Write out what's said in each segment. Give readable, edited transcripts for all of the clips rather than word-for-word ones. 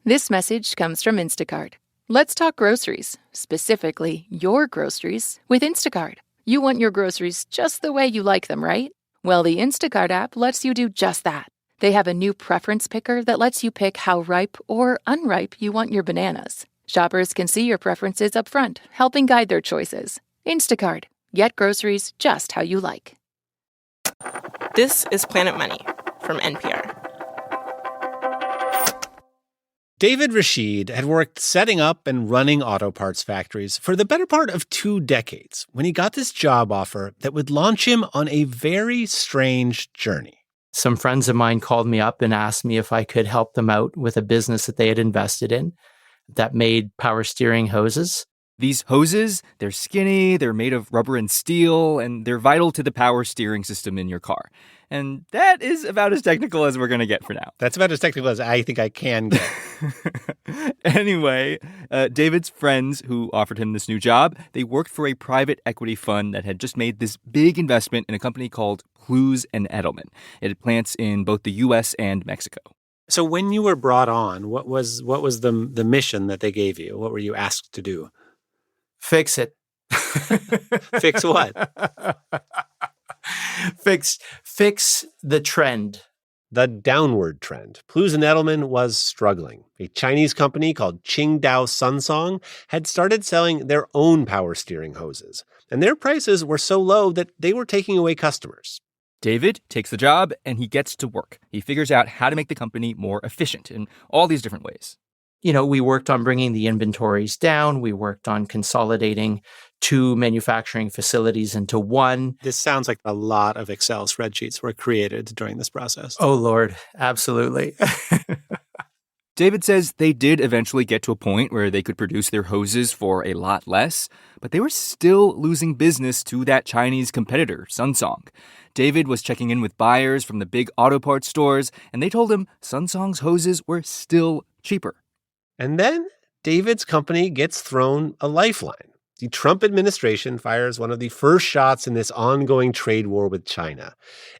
This message comes from Instacart. Let's talk groceries, specifically your groceries, with Instacart. You want your groceries just the way you like them, right? Well, the Instacart app lets you do just that. They have a new preference picker that lets you pick how ripe or unripe you want your bananas. Shoppers can see your preferences up front, helping guide their choices. Instacart. Get groceries just how you like. This is Planet Money from NPR. David Rashid had worked setting up and running auto parts factories for the better part of 2 decades when he got this job offer that would launch him on a very strange journey. Some friends of mine called me up and asked me if I could help them out with a business that they had invested in that made power steering hoses. These hoses, they're skinny, they're made of rubber and steel, and they're vital to the power steering system in your car. And that is about as technical as we're going to get for now. That's about as technical as I think I can get. Anyway, David's friends who offered him this new job, they worked for a private equity fund that had just made this big investment in a company called Plews and Edelmann. It had plants in both the U.S. and Mexico. So when you were brought on, what was the mission that they gave you? What were you asked to do? Fix it. Fix what? Fix the trend. The downward trend. Plews and Edelmann was struggling. A Chinese company called Qingdao Sunsong had started selling their own power steering hoses, and their prices were so low that they were taking away customers. David takes the job and he gets to work. He figures out how to make the company more efficient in all these different ways. You know, we worked on bringing the inventories down. We worked on consolidating 2 manufacturing facilities into one. This sounds like a lot of Excel spreadsheets were created during this process. Oh, Lord. Absolutely. David says they did eventually get to a point where they could produce their hoses for a lot less, but they were still losing business to that Chinese competitor, Sunsong. David was checking in with buyers from the big auto parts stores, and they told him Sunsong's hoses were still cheaper. And then David's company gets thrown a lifeline. The Trump administration fires one of the first shots in this ongoing trade war with China.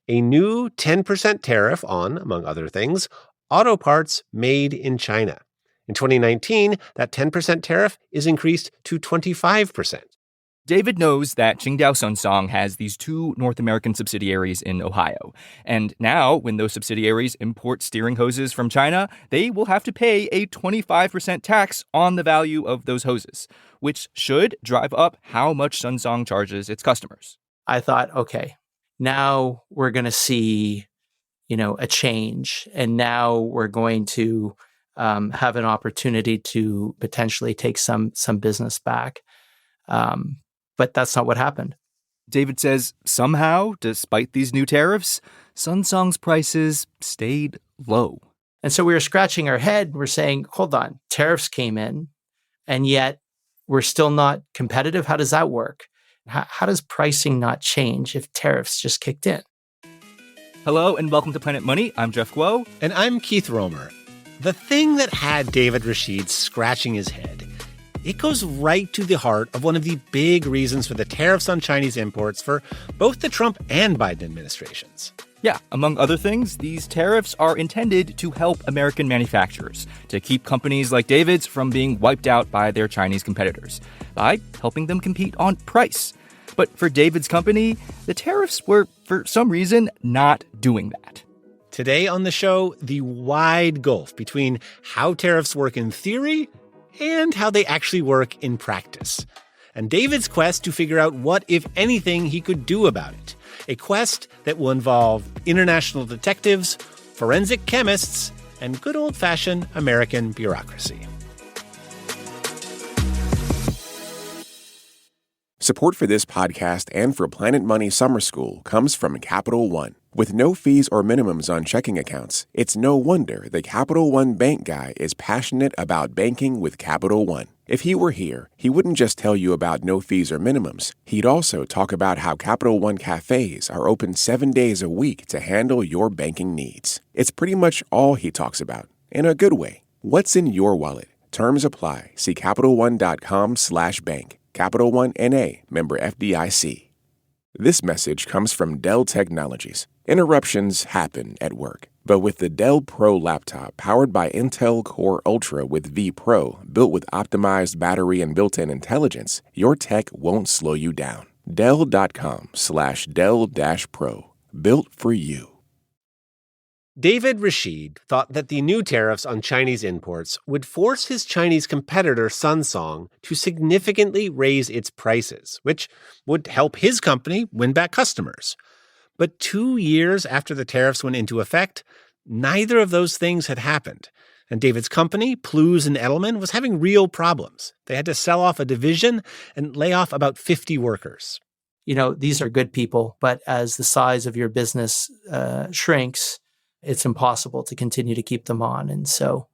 A new 10% tariff on, among other things, auto parts made in China. In 2019, that 10% tariff is increased to 25%. David knows that Qingdao Sunsong has these 2 North American subsidiaries in Ohio. And now, when those subsidiaries import steering hoses from China, they will have to pay a 25% tax on the value of those hoses, which should drive up how much Sunsong charges its customers. I thought, okay, now we're going to see, a change. And now we're going to have an opportunity to potentially take some business back. But that's not what happened. David says somehow, despite these new tariffs, Sunsong's prices stayed low. And so we were scratching our head. We're saying, hold on, tariffs came in, and yet we're still not competitive. How does that work? How does pricing not change if tariffs just kicked in? Hello and welcome to Planet Money. I'm Jeff Guo. And I'm Keith Romer. The thing that had David Rashid scratching his head, it goes right to the heart of one of the big reasons for the tariffs on Chinese imports for both the Trump and Biden administrations. Yeah, among other things, these tariffs are intended to help American manufacturers, to keep companies like David's from being wiped out by their Chinese competitors, by helping them compete on price. But for David's company, the tariffs were, for some reason, not doing that. Today on the show, the wide gulf between how tariffs work in theory and how they actually work in practice. And David's quest to figure out what, if anything, he could do about it. A quest that will involve international detectives, forensic chemists, and good old-fashioned American bureaucracy. Support for this podcast and for Planet Money Summer School comes from Capital One. With no fees or minimums on checking accounts, it's no wonder the Capital One bank guy is passionate about banking with Capital One. If he were here, he wouldn't just tell you about no fees or minimums. He'd also talk about how Capital One cafes are open 7 days a week to handle your banking needs. It's pretty much all he talks about, in a good way. What's in your wallet? Terms apply. See CapitalOne.com/bank. Capital One N.A., member FDIC. This message comes from Dell Technologies. Interruptions happen at work. But with the Dell Pro laptop powered by Intel Core Ultra with V Pro, built with optimized battery and built-in intelligence, your tech won't slow you down. Dell.com/Dell-Pro. Built for you. David Rashid thought that the new tariffs on Chinese imports would force his Chinese competitor Sunsong to significantly raise its prices, which would help his company win back customers. But 2 years after the tariffs went into effect, neither of those things had happened. And David's company, Plews and Edelmann, was having real problems. They had to sell off a division and lay off about 50 workers. These are good people, but as the size of your business shrinks, it's impossible to continue to keep them on. And so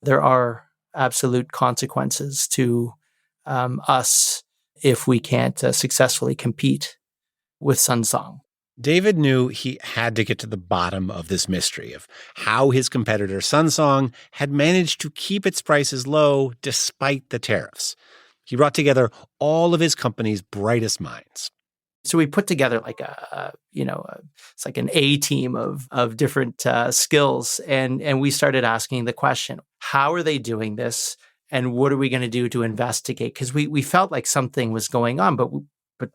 there are absolute consequences to us if we can't successfully compete with Sunsong. David knew he had to get to the bottom of this mystery of how his competitor Sunsong had managed to keep its prices low despite the tariffs. He brought together all of his company's brightest minds. So we put together like it's like an A team of different skills. And we started asking the question, how are they doing this? And what are we going to do to investigate? Because we felt like something was going on, but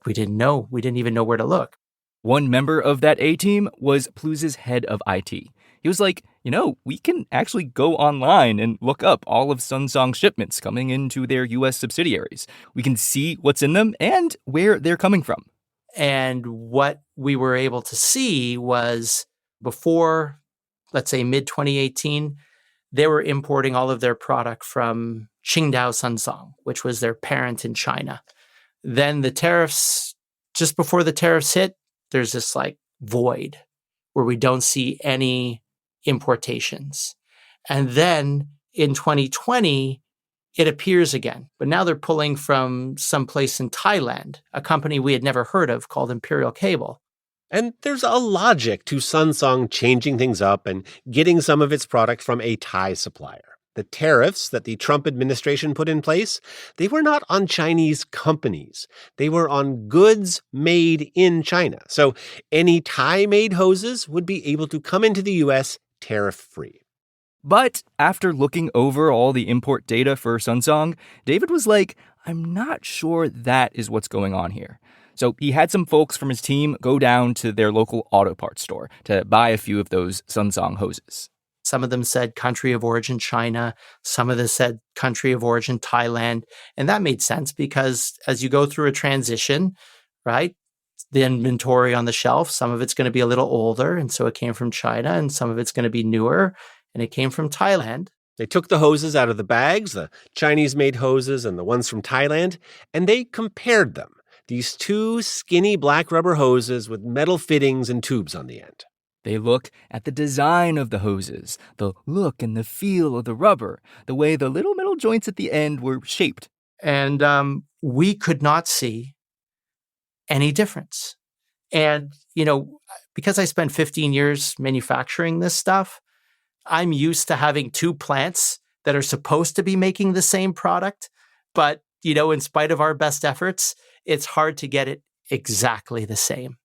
we didn't know. We didn't even know where to look. One member of that A-team was Plews' head of IT. He was like, we can actually go online and look up all of Sunsong's shipments coming into their U.S. subsidiaries. We can see what's in them and where they're coming from. And what we were able to see was before, let's say, mid-2018, they were importing all of their product from Qingdao Sunsong, which was their parent in China. Then the tariffs, just before the tariffs hit, there's this like void where we don't see any importations. And then in 2020, it appears again. But now they're pulling from someplace in Thailand, a company we had never heard of called Imperial Cable. And there's a logic to Sunsong changing things up and getting some of its product from a Thai supplier. The tariffs that the Trump administration put in place, they were not on Chinese companies. They were on goods made in China. So any Thai-made hoses would be able to come into the U.S. tariff-free. But after looking over all the import data for Sunsong, David was like, I'm not sure that is what's going on here. So he had some folks from his team go down to their local auto parts store to buy a few of those Sunsong hoses. Some of them said country of origin China. Some of them said country of origin Thailand. And that made sense because as you go through a transition, right, the inventory on the shelf, some of it's going to be a little older. And so it came from China, and some of it's going to be newer. And it came from Thailand. They took the hoses out of the bags, the Chinese-made hoses and the ones from Thailand, and they compared them. These two skinny black rubber hoses with metal fittings and tubes on the end. They look at the design of the hoses, the look and the feel of the rubber, the way the little metal joints at the end were shaped. And we could not see any difference. And, because I spent 15 years manufacturing this stuff, I'm used to having two plants that are supposed to be making the same product. But, in spite of our best efforts, it's hard to get it exactly the same.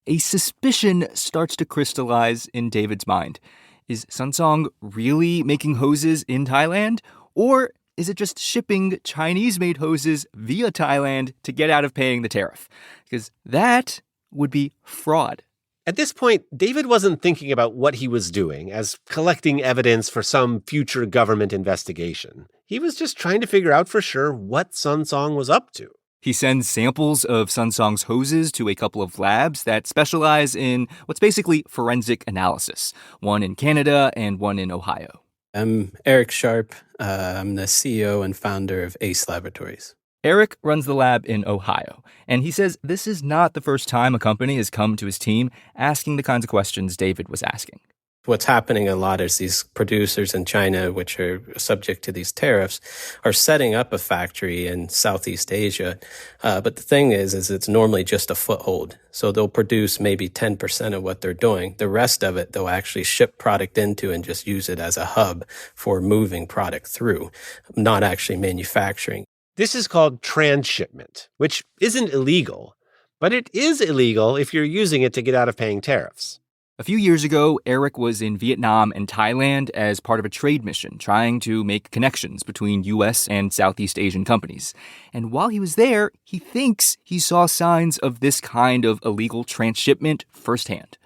A suspicion starts to crystallize in David's mind. Is Sunsong really making hoses in Thailand? Or is it just shipping Chinese-made hoses via Thailand to get out of paying the tariff? Because that would be fraud. At this point, David wasn't thinking about what he was doing as collecting evidence for some future government investigation. He was just trying to figure out for sure what Sunsong was up to. He sends samples of Sunsong's hoses to a couple of labs that specialize in what's basically forensic analysis, one in Canada and one in Ohio. I'm Eric Sharp. I'm the CEO and founder of ACE Laboratories. Eric runs the lab in Ohio, and he says this is not the first time a company has come to his team asking the kinds of questions David was asking. What's happening a lot is these producers in China, which are subject to these tariffs, are setting up a factory in Southeast Asia. But the thing is it's normally just a foothold. So they'll produce maybe 10% of what they're doing. The rest of it, they'll actually ship product into and just use it as a hub for moving product through, not actually manufacturing. This is called transshipment, which isn't illegal, but it is illegal if you're using it to get out of paying tariffs. A few years ago, Eric was in Vietnam and Thailand as part of a trade mission, trying to make connections between U.S. and Southeast Asian companies. And while he was there, he thinks he saw signs of this kind of illegal transshipment firsthand.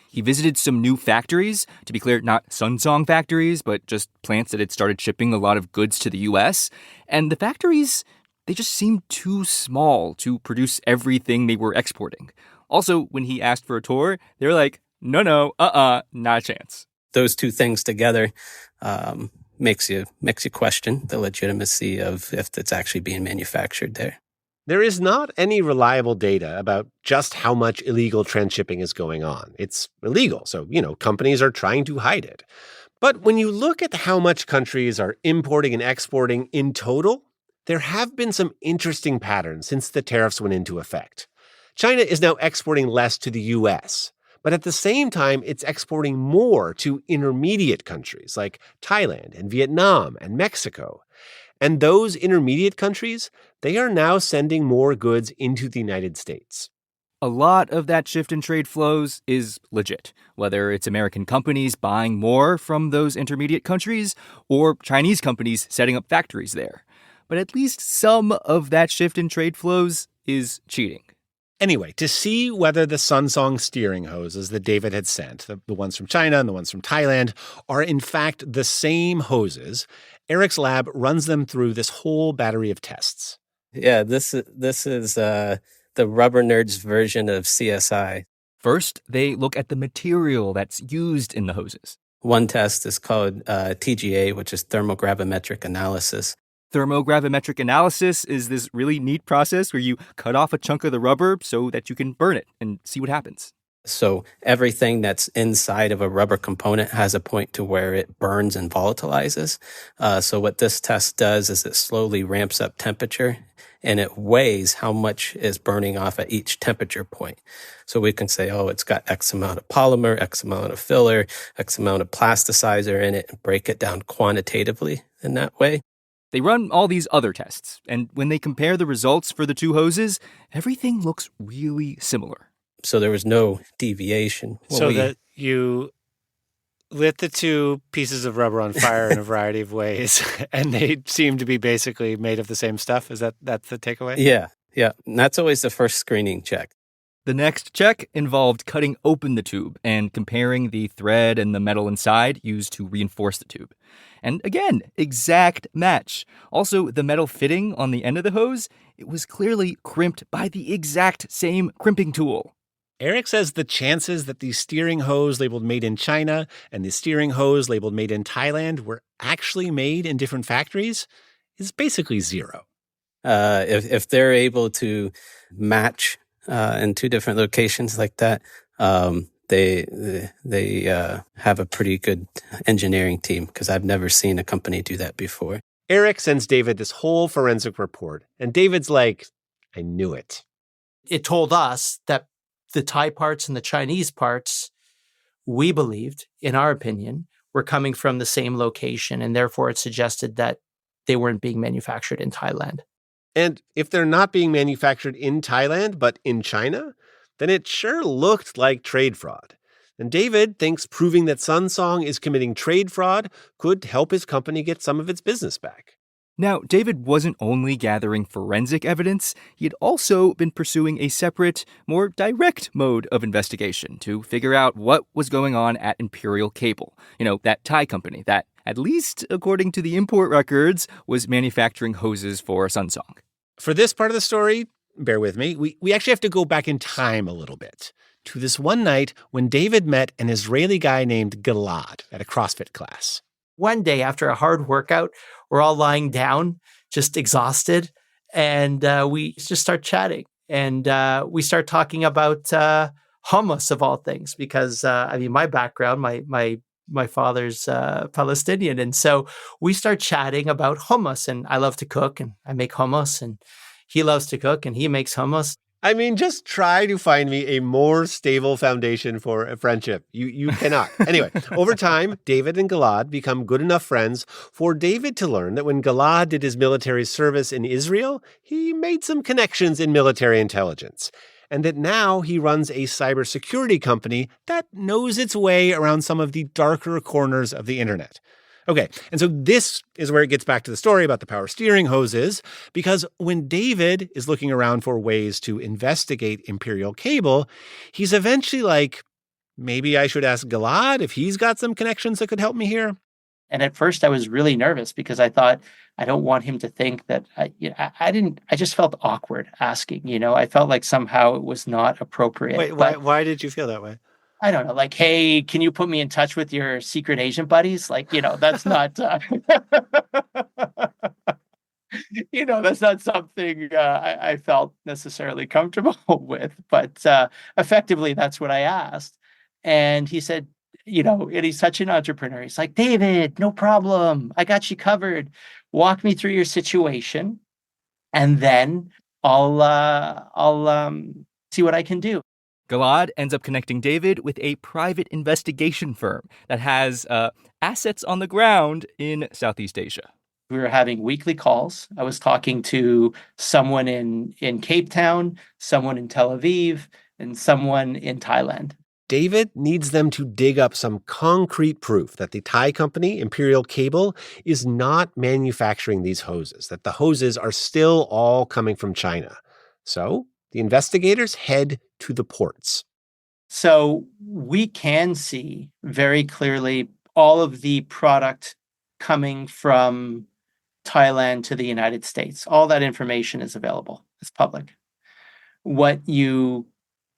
He visited some new factories, to be clear, not Sunsong factories, but just plants that had started shipping a lot of goods to the U.S. And the factories, they just seemed too small to produce everything they were exporting. Also, when he asked for a tour, they were like, no, not a chance. Those two things together makes you question the legitimacy of if it's actually being manufactured there. There is not any reliable data about just how much illegal transshipping is going on. It's illegal, so, companies are trying to hide it. But when you look at how much countries are importing and exporting in total, there have been some interesting patterns since the tariffs went into effect. China is now exporting less to the U.S., but at the same time, it's exporting more to intermediate countries like Thailand and Vietnam and Mexico. And those intermediate countries, they are now sending more goods into the United States. A lot of that shift in trade flows is legit, whether it's American companies buying more from those intermediate countries or Chinese companies setting up factories there. But at least some of that shift in trade flows is cheating. Anyway, to see whether the Sunsong steering hoses that David had sent, the ones from China and the ones from Thailand, are in fact the same hoses, Eric's lab runs them through this whole battery of tests. Yeah, this is the rubber nerds version of CSI. First, they look at the material that's used in the hoses. One test is called TGA, which is thermogravimetric analysis. Thermogravimetric analysis is this really neat process where you cut off a chunk of the rubber so that you can burn it and see what happens. So everything that's inside of a rubber component has a point to where it burns and volatilizes. So what this test does is it slowly ramps up temperature and it weighs how much is burning off at each temperature point. So we can say, it's got X amount of polymer, X amount of filler, X amount of plasticizer in it, and break it down quantitatively in that way. They run all these other tests, and when they compare the results for the two hoses, everything looks really similar. So there was no deviation. That you lit the two pieces of rubber on fire in a variety of ways, and they seem to be basically made of the same stuff? That's the takeaway? Yeah. And that's always the first screening check. The next check involved cutting open the tube and comparing the thread and the metal inside used to reinforce the tube. And again, exact match. Also, the metal fitting on the end of the hose, it was clearly crimped by the exact same crimping tool. Eric says the chances that the steering hose labeled made in China and the steering hose labeled made in Thailand were actually made in different factories is basically zero. If they're able to match in two different locations like that, they have a pretty good engineering team, because I've never seen a company do that before. Eric sends David this whole forensic report, and David's like, I knew it. It told us that the Thai parts and the Chinese parts, we believed, in our opinion, were coming from the same location, and therefore it suggested that they weren't being manufactured in Thailand. And if they're not being manufactured in Thailand, but in China, then it sure looked like trade fraud. And David thinks proving that Sunsong is committing trade fraud could help his company get some of its business back. Now, David wasn't only gathering forensic evidence, he had also been pursuing a separate, more direct mode of investigation to figure out what was going on at Imperial Cable, that Thai company that, at least according to the import records, was manufacturing hoses for Sunsong. For this part of the story, bear with me, we actually have to go back in time a little bit, to this one night when David met an Israeli guy named Gilad at a CrossFit class. One day after a hard workout, we're all lying down, just exhausted, and we just start chatting. And we start talking about hummus, of all things, because, my background, my father's Palestinian. And so we start chatting about hummus, and I love to cook, and I make hummus, and he loves to cook, and he makes hummus. Just try to find me a more stable foundation for a friendship. You cannot. Anyway, over time, David and Gilad become good enough friends for David to learn that when Gilad did his military service in Israel, he made some connections in military intelligence. and that now he runs a cybersecurity company that knows its way around some of the darker corners of the internet. Okay, and so this is where it gets back to the story about the power steering hoses, because when David is looking around for ways to investigate Imperial Cable, he's eventually like, maybe I should ask Gilad if he's got some connections that could help me here. And at first I was really nervous because I thought, I don't want him to think that I just felt awkward asking, I felt like somehow it was not appropriate. Wait, why did you feel that way? I don't know, like, hey, can you put me in touch with your secret agent buddies? Like, that's not, that's not something I felt necessarily comfortable with. But effectively, that's what I asked. And he said, and he's such an entrepreneur. He's like, David, no problem. I got you covered. Walk me through your situation, and then I'll see what I can do. Gilad ends up connecting David with a private investigation firm that has assets on the ground in Southeast Asia. We were having weekly calls. I was talking to someone in Cape Town, someone in Tel Aviv, and someone in Thailand. David needs them to dig up some concrete proof that the Thai company, Imperial Cable, is not manufacturing these hoses, that the hoses are still all coming from China. So the investigators head to the ports. So we can see very clearly all of the product coming from Thailand to the United States. All that information is available. It's public. What you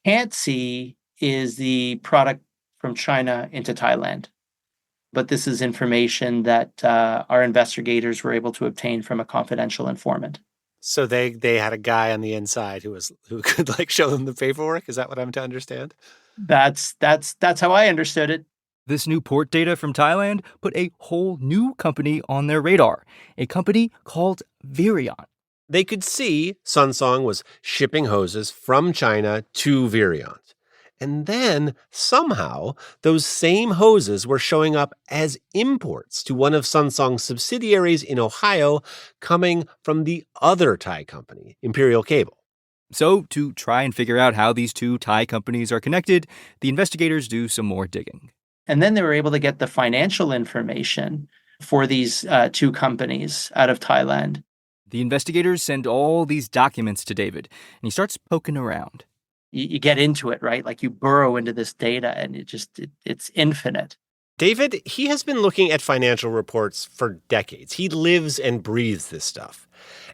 can't see is the product from China into Thailand. But this is information that our investigators were able to obtain from a confidential informant. So they had a guy on the inside who could show them the paperwork? Is that what I'm to understand? That's how I understood it. This new port data from Thailand put a whole new company on their radar, a company called Virion. They could see Sunsong was shipping hoses from China to Virion. And then, somehow, those same hoses were showing up as imports to one of Sunsong's subsidiaries in Ohio, coming from the other Thai company, Imperial Cable. So, to try and figure out how these two Thai companies are connected, the investigators do some more digging. And then they were able to get the financial information for these two companies out of Thailand. The investigators send all these documents to David, and he starts poking around. You get into it, right? Like you burrow into this data and it's infinite. David, he has been looking at financial reports for decades. He lives and breathes this stuff.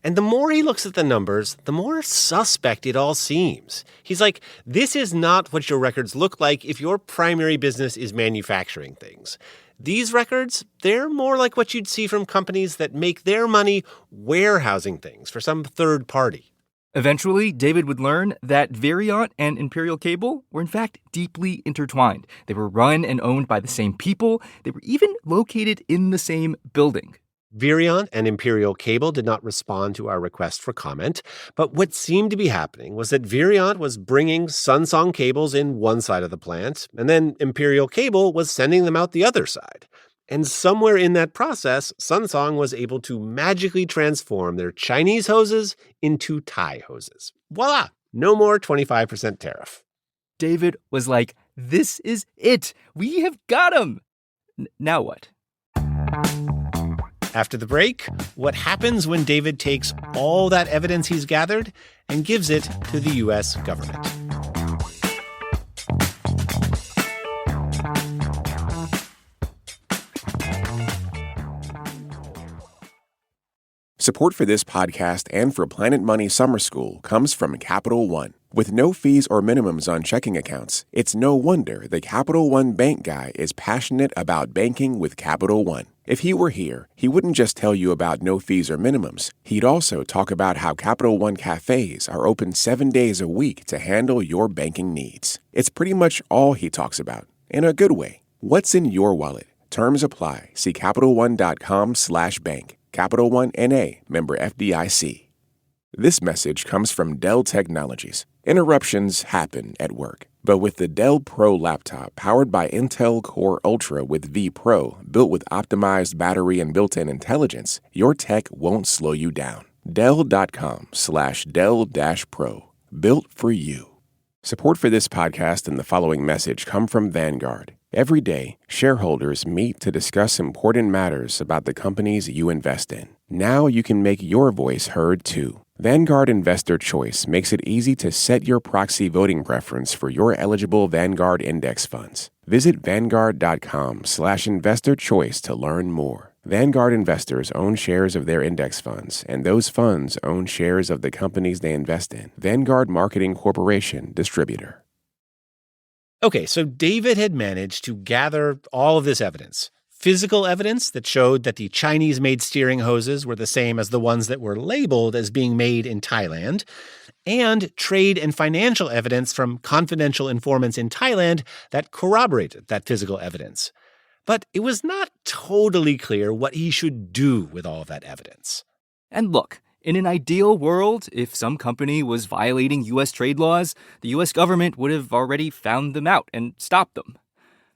And the more he looks at the numbers, the more suspect it all seems. He's like, this is not what your records look like if your primary business is manufacturing things. These records, they're more like what you'd see from companies that make their money warehousing things for some third party. Eventually, David would learn that Virion and Imperial Cable were in fact deeply intertwined. They were run and owned by the same people. They were even located in the same building. Virion and Imperial Cable did not respond to our request for comment, but what seemed to be happening was that Virion was bringing Sunsong cables in one side of the plant, and then Imperial Cable was sending them out the other side. And somewhere in that process, Sunsong was able to magically transform their Chinese hoses into Thai hoses. Voila! No more 25% tariff. David was like, this is it. We have got him. Now what? After the break, what happens when David takes all that evidence he's gathered and gives it to the U.S. government? Support for this podcast and for Planet Money Summer School comes from Capital One. With no fees or minimums on checking accounts, it's no wonder the Capital One bank guy is passionate about banking with Capital One. If he were here, he wouldn't just tell you about no fees or minimums. He'd also talk about how Capital One cafes are open 7 days a week to handle your banking needs. It's pretty much all he talks about, in a good way. What's in your wallet? Terms apply. See CapitalOne.com/bank. Capital One N.A., member FDIC. This message comes from Dell Technologies. Interruptions happen at work. But with the Dell Pro laptop powered by Intel Core Ultra with V Pro, built with optimized battery and built-in intelligence, your tech won't slow you down. Dell.com/Dell-Pro. Built for you. Support for this podcast and the following message come from Vanguard. Every day, shareholders meet to discuss important matters about the companies you invest in. Now you can make your voice heard too. Vanguard Investor Choice makes it easy to set your proxy voting preference for your eligible Vanguard index funds. Visit Vanguard.com/investorchoice to learn more. Vanguard investors own shares of their index funds, and those funds own shares of the companies they invest in. Vanguard Marketing Corporation, distributor. Okay, so David had managed to gather all of this evidence. Physical evidence that showed that the Chinese-made steering hoses were the same as the ones that were labeled as being made in Thailand, and trade and financial evidence from confidential informants in Thailand that corroborated that physical evidence. But it was not totally clear what he should do with all of that evidence. And look, in an ideal world, if some company was violating U.S. trade laws, the U.S. government would have already found them out and stopped them.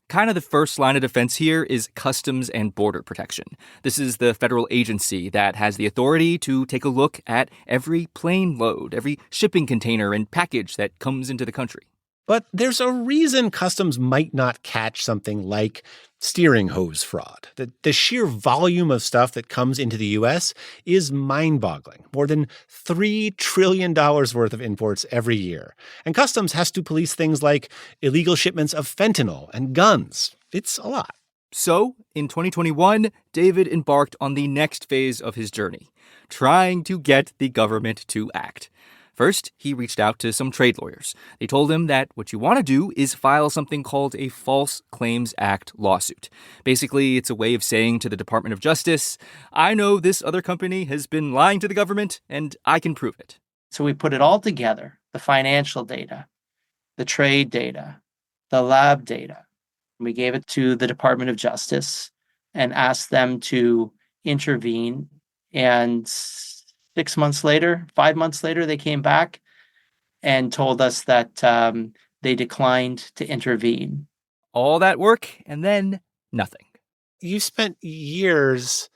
Kind of the first line of defense here is Customs and Border Protection. This is the federal agency that has the authority to take a look at every plane load, every shipping container and package that comes into the country. But there's a reason Customs might not catch something like steering hose fraud. The sheer volume of stuff that comes into the U.S. is mind-boggling. More than $3 trillion worth of imports every year. And Customs has to police things like illegal shipments of fentanyl and guns. It's a lot. So, in 2021, David embarked on the next phase of his journey, trying to get the government to act. First, he reached out to some trade lawyers. They told him that what you want to do is file something called a False Claims Act lawsuit. Basically, it's a way of saying to the Department of Justice, I know this other company has been lying to the government, and I can prove it. So we put it all together, the financial data, the trade data, the lab data. We gave it to the Department of Justice and asked them to intervene. And 6 months later, 5 months later, they came back and told us that they declined to intervene. All that work, and then nothing. You spent years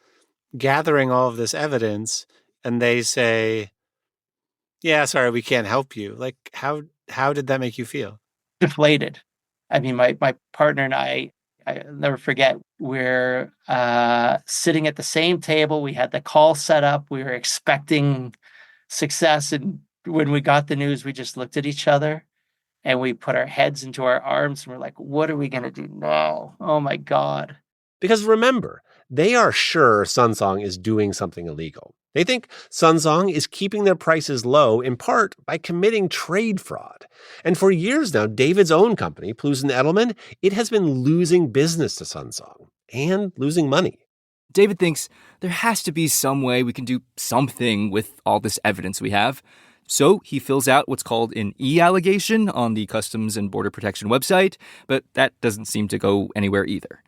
gathering all of this evidence, and they say, yeah, sorry, we can't help you. Like, how did that make you feel? Deflated. I mean, my partner and I'll never forget, we're sitting at the same table. We had the call set up. We were expecting success. And when we got the news, we just looked at each other and we put our heads into our arms. And we're like, what are we going to do now? Oh, my God. Because remember, they are sure Sunsong is doing something illegal. They think Sunsong is keeping their prices low in part by committing trade fraud. And for years now, David's own company, Plews and Edelmann, it has been losing business to Sunsong and losing money. David thinks there has to be some way we can do something with all this evidence we have. So he fills out what's called an e-allegation on the Customs and Border Protection website, but that doesn't seem to go anywhere either.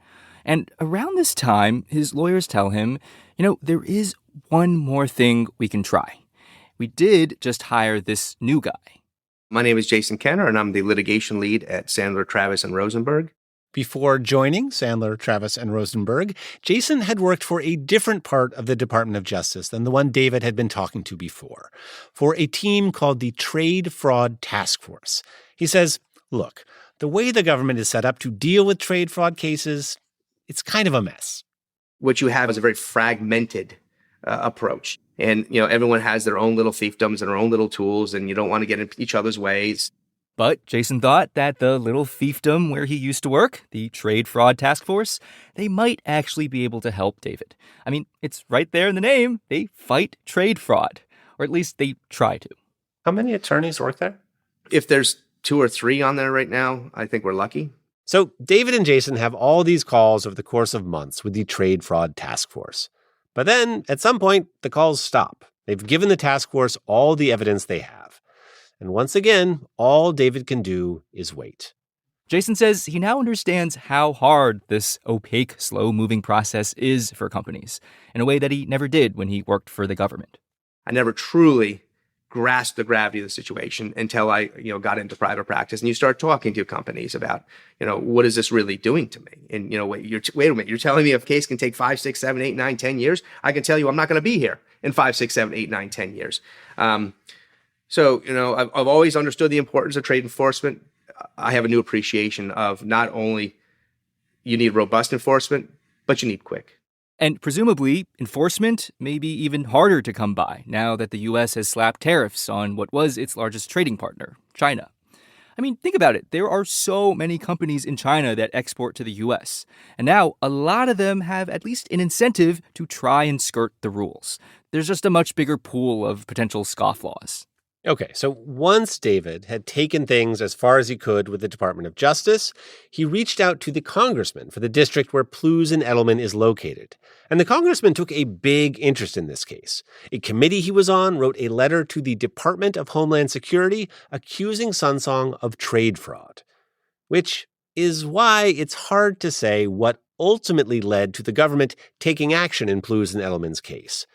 And around this time, his lawyers tell him, there is one more thing we can try. We did just hire this new guy. My name is Jason Kenner, and I'm the litigation lead at Sandler, Travis, and Rosenberg. Before joining Sandler, Travis, and Rosenberg, Jason had worked for a different part of the Department of Justice than the one David had been talking to before, for a team called the Trade Fraud Task Force. He says, look, the way the government is set up to deal with trade fraud cases, it's kind of a mess. What you have is a very fragmented approach. And, everyone has their own little fiefdoms and their own little tools, and you don't want to get in each other's ways. But Jason thought that the little fiefdom where he used to work, the Trade Fraud Task Force, they might actually be able to help David. I mean, it's right there in the name. They fight trade fraud, or at least they try to. How many attorneys work there? If there's 2 or 3 on there right now, I think we're lucky. So David and Jason have all these calls over the course of months with the Trade Fraud Task Force. But then, at some point, the calls stop. They've given the task force all the evidence they have. And once again, all David can do is wait. Jason says he now understands how hard this opaque, slow-moving process is for companies, in a way that he never did when he worked for the government. I never truly grasped the gravity of the situation until I, got into private practice. And you start talking to companies about, what is this really doing to me? And, wait a minute, you're telling me a case can take 5, 6, 7, 8, 9, 10 years? I can tell you I'm not going to be here in 5, 6, 7, 8, 9, 10 years. So, I've always understood the importance of trade enforcement. I have a new appreciation of not only you need robust enforcement, but you need quick. And presumably, enforcement may be even harder to come by now that the U.S. has slapped tariffs on what was its largest trading partner, China. I mean, think about it. There are so many companies in China that export to the U.S. And now a lot of them have at least an incentive to try and skirt the rules. There's just a much bigger pool of potential scofflaws. Okay, so once David had taken things as far as he could with the Department of Justice, he reached out to the congressman for the district where Plews and Edelmann is located. And the congressman took a big interest in this case. A committee he was on wrote a letter to the Department of Homeland Security accusing Sunsong of trade fraud, which is why it's hard to say what ultimately led to the government taking action in Plews and Edelmann's case.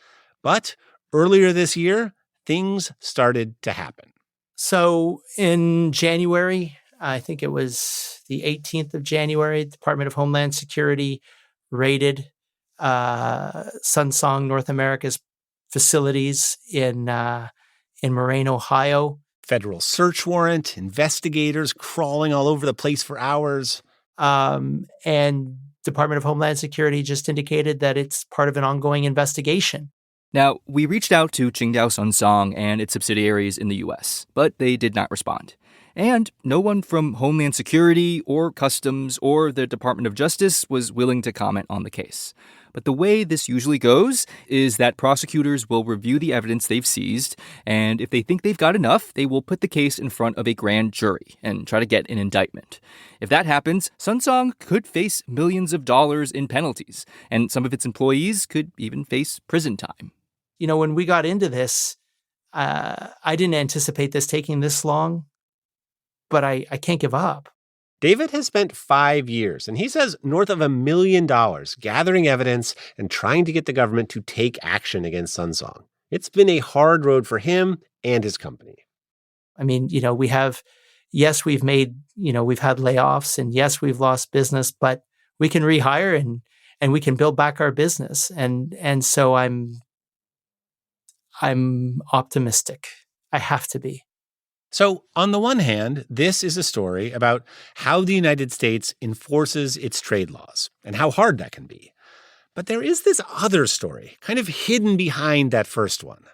But earlier this year, things started to happen. So in January, I think it was the 18th of January, the Department of Homeland Security raided Sunsong North America's facilities in Moraine, Ohio. Federal search warrant, investigators crawling all over the place for hours. And Department of Homeland Security just indicated that it's part of an ongoing investigation. Now, we reached out to Qingdao Sunsong and its subsidiaries in the U.S., but they did not respond. And no one from Homeland Security or Customs or the Department of Justice was willing to comment on the case. But the way this usually goes is that prosecutors will review the evidence they've seized, and if they think they've got enough, they will put the case in front of a grand jury and try to get an indictment. If that happens, Sunsong could face millions of dollars in penalties, and some of its employees could even face prison time. When we got into this, I didn't anticipate this taking this long, but I can't give up. David has spent 5 years, and he says north of $1 million gathering evidence and trying to get the government to take action against Sunsong. It's been a hard road for him and his company. I mean, we've had layoffs, and yes, we've lost business, but we can rehire and we can build back our business. And so I'm optimistic. I have to be. So, on the one hand, this is a story about how the United States enforces its trade laws and how hard that can be. But there is this other story, kind of hidden behind that first one.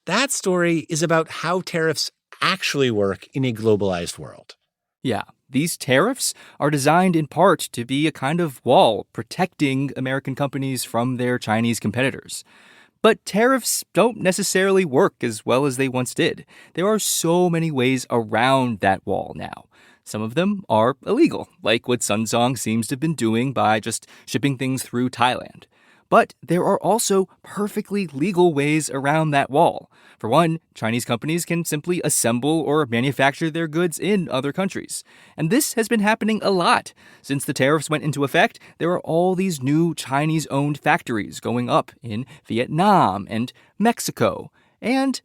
That story is about how tariffs actually work in a globalized world. Yeah, these tariffs are designed in part to be a kind of wall protecting American companies from their Chinese competitors. But tariffs don't necessarily work as well as they once did. There are so many ways around that wall now. Some of them are illegal, like what Sunsong seems to have been doing by just shipping things through Thailand. But there are also perfectly legal ways around that wall. For one, Chinese companies can simply assemble or manufacture their goods in other countries. And this has been happening a lot. Since the tariffs went into effect, there are all these new Chinese-owned factories going up in Vietnam and Mexico and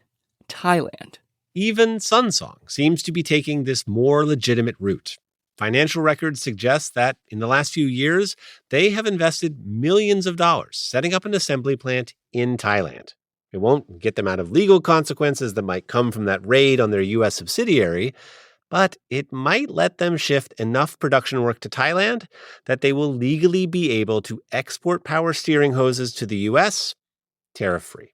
Thailand. Even Sunsong seems to be taking this more legitimate route. Financial records suggest that in the last few years, they have invested millions of dollars setting up an assembly plant in Thailand. It won't get them out of legal consequences that might come from that raid on their U.S. subsidiary, but it might let them shift enough production work to Thailand that they will legally be able to export power steering hoses to the U.S. tariff-free.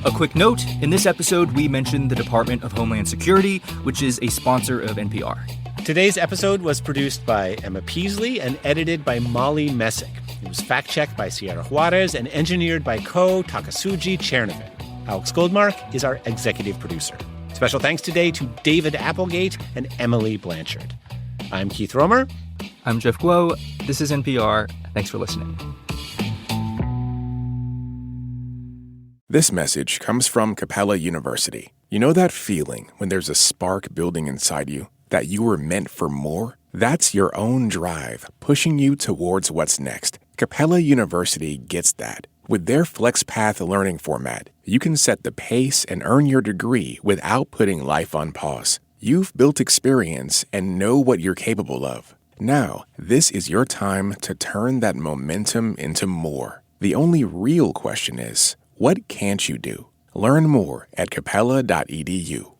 A quick note, in this episode, we mentioned the Department of Homeland Security, which is a sponsor of NPR. Today's episode was produced by Emma Peasley and edited by Molly Messick. It was fact-checked by Sierra Juarez and engineered by Ko Takasuji Chernovin. Alex Goldmark is our executive producer. Special thanks today to David Applegate and Emily Blanchard. I'm Keith Romer. I'm Jeff Guo. This is NPR. Thanks for listening. This message comes from Capella University. You know that feeling when there's a spark building inside you, that you were meant for more? That's your own drive pushing you towards what's next. Capella University gets that. With their FlexPath learning format, you can set the pace and earn your degree without putting life on pause. You've built experience and know what you're capable of. Now, this is your time to turn that momentum into more. The only real question is, what can't you do? Learn more at capella.edu.